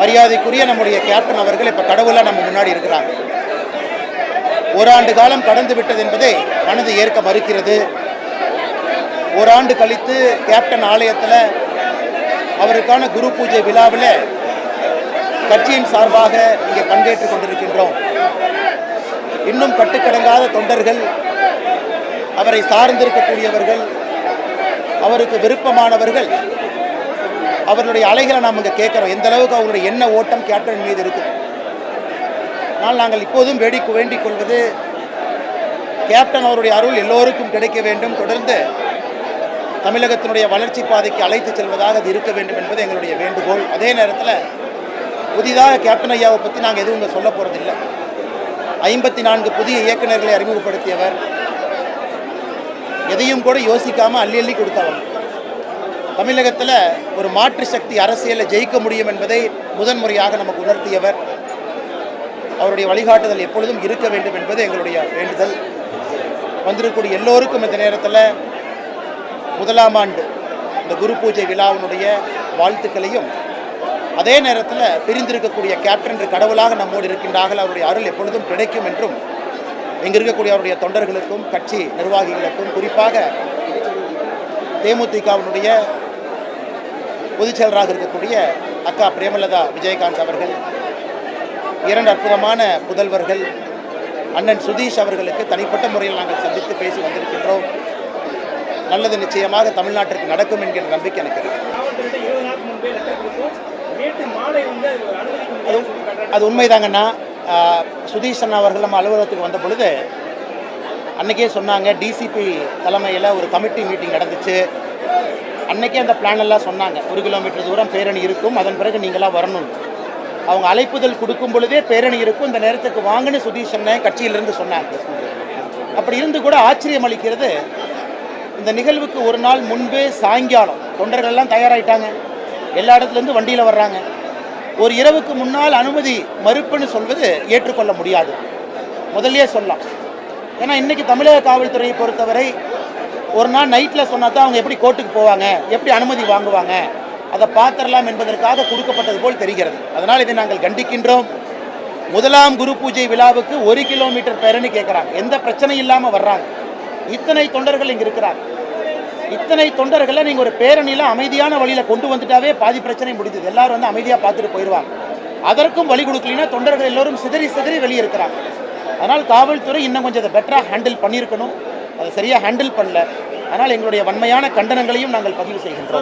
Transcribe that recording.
மரியாதைக்குரிய நம்முடைய கேப்டன் அவர்கள் இப்போ கடவுளாக நம்ம முன்னாடி இருக்கிறாங்க. ஓராண்டு காலம் கடந்து விட்டது என்பதை மனது ஏற்க மறுக்கிறது. ஓராண்டு கழித்து கேப்டன் ஆலயத்தில் அவருக்கான குரு பூஜை விழாவில் கட்சியின் சார்பாக இங்கே பங்கேற்றுக் கொண்டிருக்கின்றோம். இன்னும் கட்டுக்கடங்காத தொண்டர்கள், அவரை சார்ந்திருக்கக்கூடியவர்கள், அவருக்கு விருப்பமானவர்கள், அவர்களுடைய அலைகளை நாம் இங்கே கேட்குறோம். எந்த அளவுக்கு அவருடைய எண்ண ஓட்டம் கேப்டன் மீது இருக்குது. ஆனால் நாங்கள் இப்போதும் வேண்டிக் கொள்வது, கேப்டன் அவருடைய அருள் எல்லோருக்கும் கிடைக்க வேண்டும், தொடர்ந்து தமிழகத்தினுடைய வளர்ச்சி பாதைக்கு அழைத்து செல்வதாக அது இருக்க வேண்டும் என்பது எங்களுடைய வேண்டுகோள். அதே நேரத்தில் புதிதாக கேப்டன் ஐயாவை பற்றி நாங்கள் எதுவும் இங்கே சொல்ல போகிறதில்லை. 54 புதிய இயக்குநர்களை அறிமுகப்படுத்தியவர், எதையும் கூட யோசிக்காமல் அள்ளி கொடுத்தவர். தமிழகத்தில் ஒரு மாற்று சக்தி அரசியலை ஜெயிக்க முடியும் என்பதை முதன்முறையாக நமக்கு உணர்த்தியவர். அவருடைய வழிகாட்டுதல் எப்பொழுதும் இருக்க வேண்டும் என்பது எங்களுடைய வேண்டுதல். வந்திருக்கக்கூடிய எல்லோருக்கும் இந்த நேரத்தில் முதலாம் ஆண்டு இந்த குரு பூஜை விழாவினுடைய வாழ்த்துக்களையும், அதே நேரத்தில் பிரிந்திருக்கக்கூடிய கேப்டன் என்று கடவுளாக நம்மோடு இருக்கின்றார்கள், அவருடைய அருள் எப்பொழுதும் கிடைக்கும் என்றும் இங்கே இருக்கக்கூடிய அவருடைய தொண்டர்களுக்கும் கட்சி நிர்வாகிகளுக்கும், குறிப்பாக தேமுதிகவினுடைய பொதுச் செயலராக இருக்கக்கூடிய அக்கா பிரேமலதா விஜயகாந்த் அவர்கள், 2 அற்புதமான புதல்வர்கள் அண்ணன் சுதீஷ் அவர்களுக்கு தனிப்பட்ட முறையில் நாங்கள் சந்தித்து பேசி வந்திருக்கின்றோம். நல்லது நிச்சயமாக தமிழ்நாட்டிற்கு நடக்கும் என்கிற நம்பிக்கை எனக்கு இருக்கு. அது உண்மைதாங்கண்ணா. சுதீஷ் அண்ணா அவர்கள் நம்ம அலுவலகத்துக்கு வந்த பொழுது அன்றைக்கே சொன்னாங்க, டிசிபி தலைமையில் ஒரு கமிட்டி மீட்டிங் நடந்துச்சு. அன்றைக்கே அந்த பிளான் எல்லாம் சொன்னாங்க. 1 கிலோமீட்டர் தூரம் பேரணி இருக்கும், அதன் பிறகு நீங்களாம் வரணும். அவங்க அழைப்புதல் கொடுக்கும் பொழுதே பேரணி இருக்கும், இந்த நேரத்துக்கு வாங்கன்னு சுதீஷ் அண்ணன் கட்சியிலிருந்து சொன்னாங்க. அப்படி இருந்து கூட ஆச்சரியம் அளிக்கிறது, இந்த நிகழ்வுக்கு ஒரு நாள் முன்பே சாயங்காலம் தொண்டர்கள் எல்லாம் தயாராகிட்டாங்க, எல்லா இடத்துலேருந்து வண்டியில் வர்றாங்க. ஒரு இரவுக்கு முன்னால் அனுமதி மறுப்புன்னு சொல்வது ஏற்றுக்கொள்ள முடியாது, முதல்லையே சொல்லலாம். ஏன்னா இன்றைக்கி தமிழக காவல்துறையை பொறுத்தவரை ஒரு நாள் நைட்டில் சொன்னால் தான் அவங்க எப்படி கோர்ட்டுக்கு போவாங்க, எப்படி அனுமதி வாங்குவாங்க, அதை பார்த்துடலாம் என்பதற்காக கொடுக்கப்பட்டது போல் தெரிகிறது. அதனால் இதை நாங்கள் கண்டிக்கின்றோம். முதலாம் குரு பூஜை விழாவுக்கு 1 கிலோமீட்டர் பேரணி கேட்குறாங்க, எந்த பிரச்சனையும் இல்லாமல் வர்றாங்க. இத்தனை தொண்டர்கள் இங்கே இருக்கிறாங்க. இத்தனை தொண்டர்களை நீங்கள் ஒரு பேரணியில் அமைதியான வழியில் கொண்டு வந்துட்டாவே பாதி பிரச்சனை முடிஞ்சது. எல்லாரும் வந்து அமைதியாக பார்த்துட்டு போயிடுவாங்க. அதற்கும் வழி கொடுக்கலன்னா தொண்டர்கள் எல்லோரும் சிதறி வெளியே இருக்கிறாங்க. அதனால் காவல்துறை இன்னும் கொஞ்சம் அதை பெட்டராக ஹேண்டில் பண்ணியிருக்கணும், அதை சரியாக ஹேண்டில் பண்ணல. அதனால் எங்களுடைய வன்மையான கண்டனங்களையும் நாங்கள் பதிவு செய்கின்றோம்.